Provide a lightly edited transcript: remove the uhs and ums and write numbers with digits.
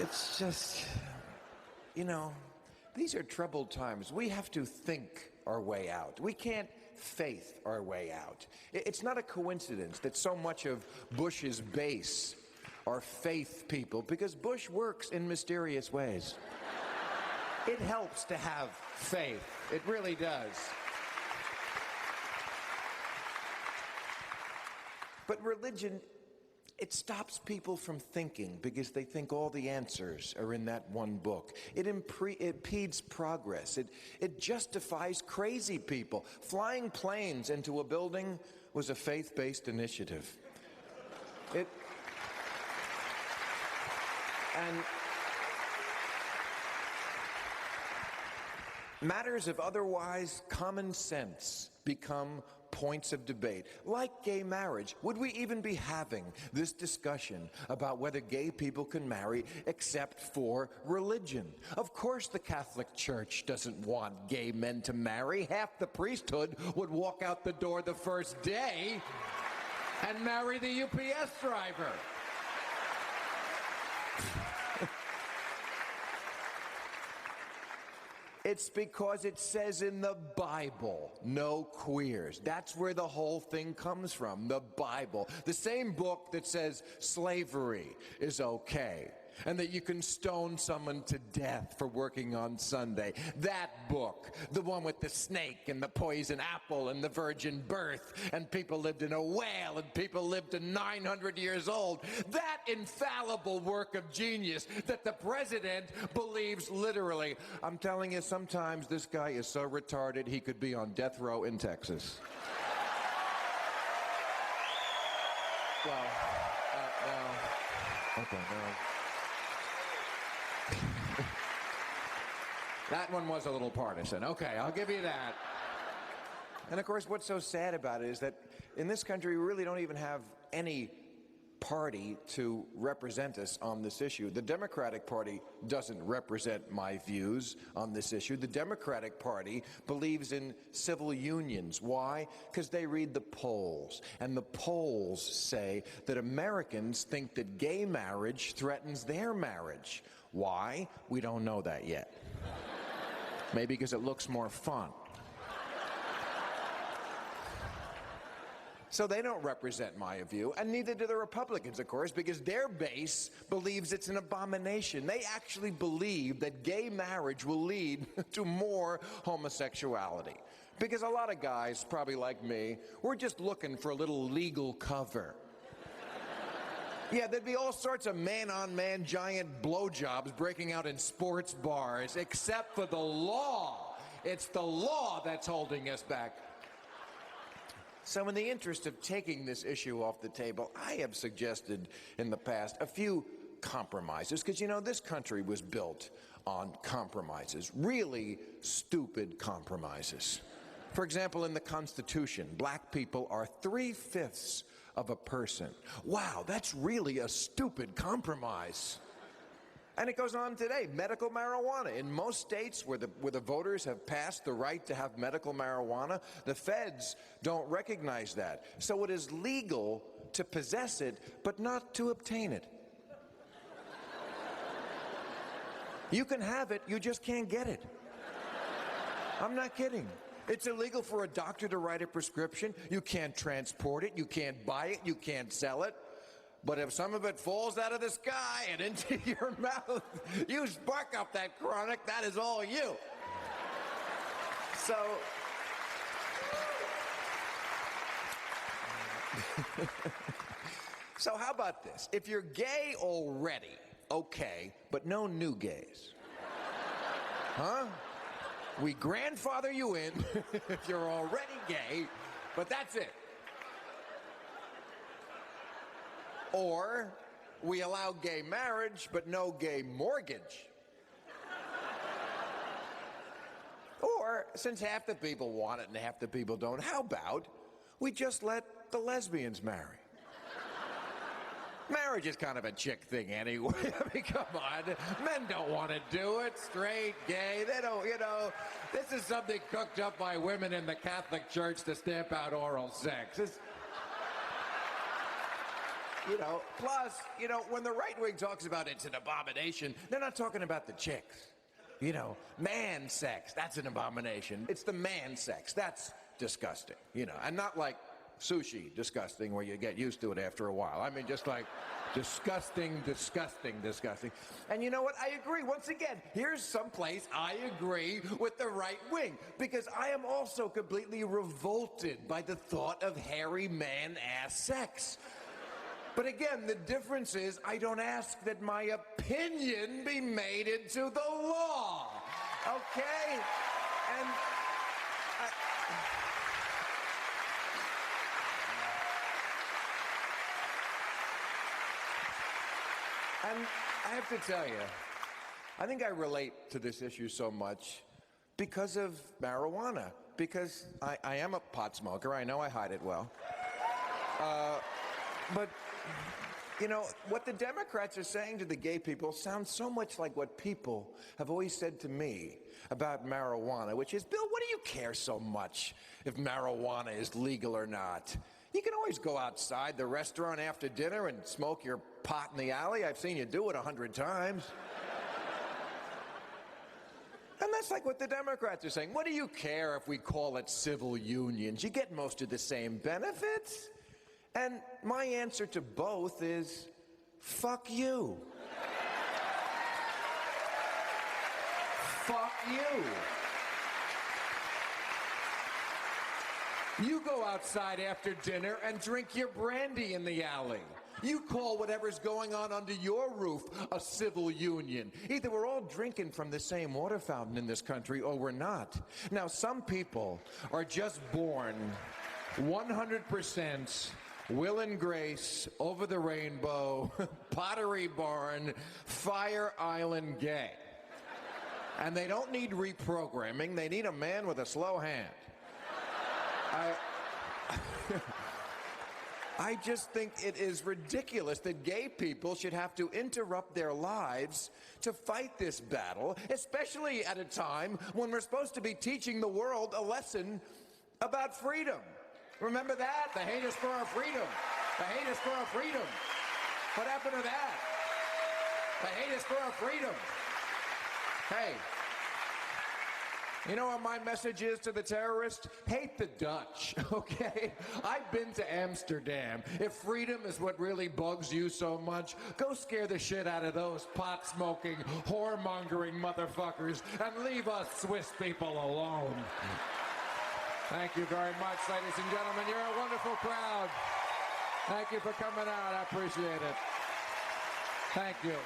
It's just, you know, these are troubled times. We have to think our way out. We can't faith our way out. It's not a coincidence that so much of Bush's base are faith people, because Bush works in mysterious ways. It helps to have faith. It really does. But religion, it stops people from thinking because they think all the answers are in that one book. It impedes progress. It justifies crazy people. Flying planes into a building was a faith-based initiative. And matters of otherwise common sense become points of debate, like gay marriage. Would we even be having this discussion about whether gay people can marry except for religion? Of course the Catholic Church doesn't want gay men to marry. Half the priesthood would walk out the door the first day and marry the UPS driver. It's because it says in the Bible, no queers. That's where the whole thing comes from, the Bible. The same book that says slavery is okay, and that you can stone someone to death for working on Sunday. That book, the one with the snake and the poison apple and the virgin birth, and people lived in a whale and people lived to 900 years old. That infallible work of genius that the president believes literally. I'm telling you, sometimes this guy is so retarded he could be on death row in Texas. Well, no. Okay, no. That one was a little partisan. Okay, I'll give you that. And of course, what's so sad about it is that in this country, we really don't even have any party to represent us on this issue. The Democratic Party doesn't represent my views on this issue. The Democratic Party believes in civil unions. Why? Because they read the polls, and the polls say that Americans think that gay marriage threatens their marriage. Why? We don't know that yet. Maybe because it looks more fun. So they don't represent my view, and neither do the Republicans, of course, because their base believes it's an abomination. They actually believe that gay marriage will lead to more homosexuality. Because a lot of guys, probably like me, we're just looking for a little legal cover. Yeah, there'd be all sorts of man-on-man giant blowjobs breaking out in sports bars, except for the law. It's the law that's holding us back. So in the interest of taking this issue off the table, I have suggested in the past a few compromises, because, you know, this country was built on compromises, really stupid compromises. For example, in the Constitution, black people are 3/5 of a person. Wow, that's really a stupid compromise. And it goes on today. Medical marijuana. In most states where the voters have passed the right to have medical marijuana, the feds don't recognize that. So it is legal to possess it, but not to obtain it. You can have it, you just can't get it. I'm not kidding. It's illegal for a doctor to write a prescription. You can't transport it, you can't buy it, you can't sell it. But if some of it falls out of the sky and into your mouth, you spark up that chronic, that is all you. So, so how about this? If you're gay already, okay, but no new gays. Huh? We grandfather you in if you're already gay, but that's it. Or we allow gay marriage, but no gay mortgage. Or, since half the people want it and half the people don't, how about we just let the lesbians marry? Marriage is kind of a chick thing anyway. I mean, come on. Men don't want to do it. Straight, gay, they don't, you know. This is something cooked up by women in the Catholic Church to stamp out oral sex. Plus, when the right wing talks about it's an abomination, they're not talking about the chicks. Man sex, that's an abomination. It's the man sex, that's disgusting, and not like sushi disgusting where you get used to it after a while. I mean, just like disgusting, disgusting, disgusting. And you know what? I agree. Once again, here's someplace I agree with the right wing, because I am also completely revolted by the thought of hairy man-ass sex. But again, the difference is I don't ask that my opinion be made into the law. Okay? And I have to tell you, I think I relate to this issue so much because of marijuana. Because I am a pot smoker. I know I hide it well. But, what the Democrats are saying to the gay people sounds so much like what people have always said to me about marijuana, which is, Bill, what do you care so much if marijuana is legal or not? You can always go outside the restaurant after dinner and smoke your pot in the alley. I've seen you do it 100 times. And that's like what the Democrats are saying. What do you care if we call it civil unions? You get most of the same benefits. And my answer to both is, fuck you. Fuck you. You go outside after dinner and drink your brandy in the alley. You call whatever's going on under your roof a civil union. Either we're all drinking from the same water fountain in this country or we're not. Now, some people are just born 100% Will and Grace, Over the Rainbow, Pottery Barn, Fire Island gay. And they don't need reprogramming. They need a man with a slow hand. I just think it is ridiculous that gay people should have to interrupt their lives to fight this battle, especially at a time when we're supposed to be teaching the world a lesson about freedom. Remember that? The hate is for our freedom. The hate is for our freedom. What happened to that? The hate is for our freedom. Hey. You know what my message is to the terrorists? Hate the Dutch, okay? I've been to Amsterdam. If freedom is what really bugs you so much, go scare the shit out of those pot-smoking, whoremongering motherfuckers and leave us Swiss people alone. Thank you very much, ladies and gentlemen. You're a wonderful crowd. Thank you for coming out. I appreciate it. Thank you.